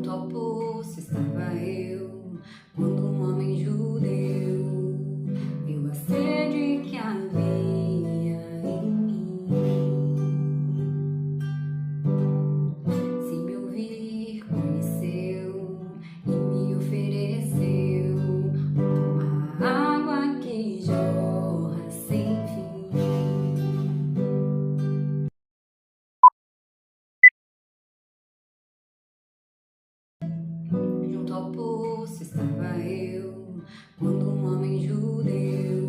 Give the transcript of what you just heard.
Junto ao poço estava eu, quando um homem judeu viu a sede que havia em mim. Se me ouvir, conheceu e me ofereceu uma água que jorra sem fim. Junto ao poço estava eu, quando um homem judeu